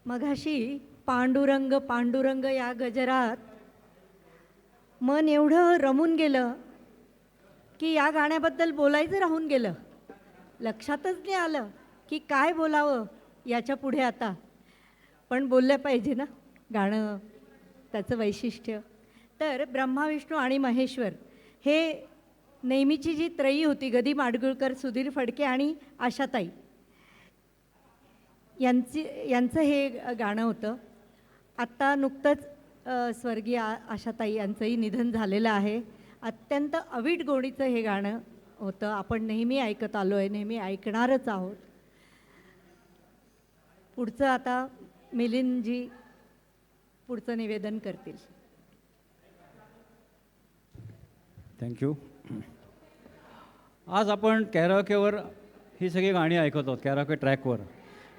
मघाशी पांडुरंग पांडुरंग या गजरात मन एवढं रमून गेलं की या गाण्याबद्दल बोलायचं राहून गेलं. लक्षातच नाही आलं की काय बोलावं याच्या पुढे आता. पण बोललं पाहिजे ना, गाणं त्याचं वैशिष्ट्य. तर ब्रह्मा विष्णू आणि महेश्वर हे नेहमीची जी त्रयी होती, गदी माडगुळकर, सुधीर फडके आणि आशाताई यांचं हे गाणं होतं. आत्ता नुकतंच स्वर्गीय आशाताई यांचंही निधन झालेलं आहे. अत्यंत अवीट गोडीचं हे गाणं होतं. आपण नेहमी ऐकत आलो आहे, नेहमी ऐकणारच आहोत. पुढचं आता मिलिंदजी पुढचं निवेदन करतील. थँक्यू. आज आपण कॅराओकेवर ही सगळी गाणी ऐकत आहोत, कॅराओके ट्रॅकवर.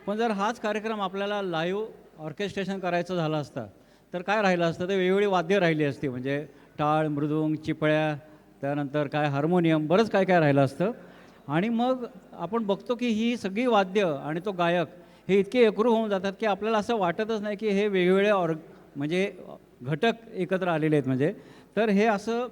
पण जर हाच कार्यक्रम आपल्याला लाईव्ह ऑर्केस्ट्रेशन करायचं झालं असता तर काय राहिलं असतं? तर वेगवेगळी वाद्य राहिली असती, म्हणजे टाळ, मृदुंग, चिपळ्या, त्यानंतर काय हार्मोनियम, बरंच काय काय राहिलं असतं. आणि मग आपण बघतो की ही सगळी वाद्य आणि तो गायक हे इतके एकरूप होऊन जातात की आपल्याला असं वाटतच नाही की हे वेगवेगळे म्हणजे घटक एकत्र आलेले आहेत. म्हणजे तर हे असं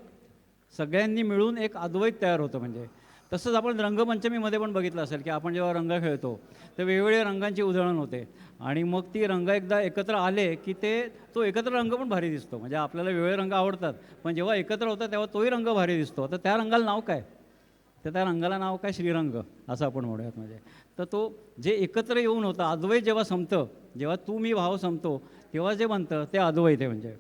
सगळ्यांनी मिळून एक अद्वैत तयार होतं. म्हणजे तसंच आपण रंगपंचमीमध्ये पण बघितलं असेल की आपण जेव्हा रंग खेळतो तर वेगवेगळ्या रंगांची उधळण होते आणि मग ती रंग एकदा एकत्र आले की तो एकत्र रंग पण भारी दिसतो. म्हणजे आपल्याला वेगवेगळे रंग आवडतात, पण जेव्हा एकत्र होतात तेव्हा तोही रंग भारी दिसतो. तर त्या रंगाला नाव काय? तर त्या रंगाला नाव काय? श्रीरंग असं आपण म्हणूयात. म्हणजे तर तो जे एकत्र येऊन होतं, अद्वैत जेव्हा संपतं, जेव्हा तू मी भाव संपतो तेव्हा जे बनतं ते अद्वैत आहे. म्हणजे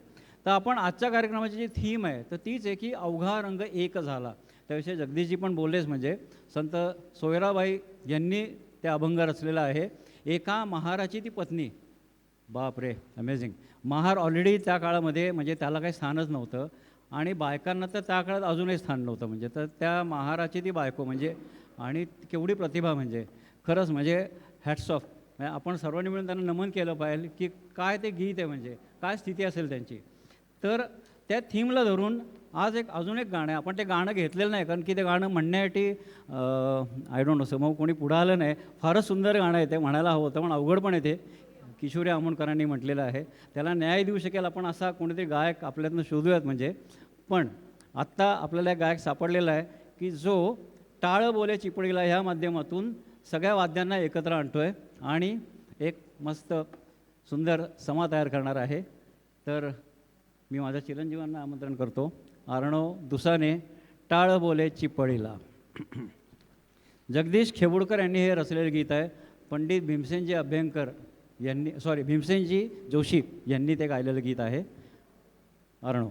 तर आपण आजच्या कार्यक्रमाची जी थीम आहे तर तीच आहे की अवघा रंग एक झाला. त्याविषयी जगदीशजी पण बोललेच. म्हणजे संत सोयराबाई यांनी ते अभंग रचलेला आहे. एका महाराची ती पत्नी, बाप रे, अमेझिंग. महार ऑलरेडी त्या काळामध्ये म्हणजे त्याला काही स्थानच नव्हतं आणि बायकांना तर त्या काळात अजूनही स्थान नव्हतं. म्हणजे तर त्या महाराची ती बायको म्हणजे, आणि केवढी प्रतिभा, म्हणजे खरंच म्हणजे हॅट्स ऑफ. म्हणजे आपण सर्वांनी मिळून त्यांना नमन केलं पाहिजे की काय ते गीत आहे, म्हणजे काय स्थिती असेल त्यांची. तर त्या थीमला धरून आज अजून एक गाणं आहे. आपण ते गाणं घेतलेलं नाही कारण की ते गाणं म्हणण्यासाठी आय डोंट नो, समोर कोणी पुढं आलं नाही. फारच सुंदर गाणं आहे ते, म्हणायला हवं होतं पण अवघड पण आहे ते. किशोरी आमोणकरांनी म्हटलेलं आहे. त्याला न्याय देऊ शकेल आपण असा कोणीतरी गायक आपल्यातनं शोधूयात. म्हणजे पण आत्ता आपल्याला एक गायक सापडलेला आहे की जो टाळ बोले चिपळीला ह्या माध्यमातून सगळ्या वाद्यांना एकत्र आणतो आहे आणि एक मस्त सुंदर समा तयार करणार आहे. तर मी माझ्या चिरंजीवांना आमंत्रण करतो. अर्णव दुसाने, टाळ बोले चिपळीला. जगदीश खेबुडकर यांनी हे रचलेलं गीत आहे. पंडित भीमसेनजी अभ्यंकर यांनी भीमसेनजी जोशी यांनी ते गायलेलं गीत आहे. अर्णव.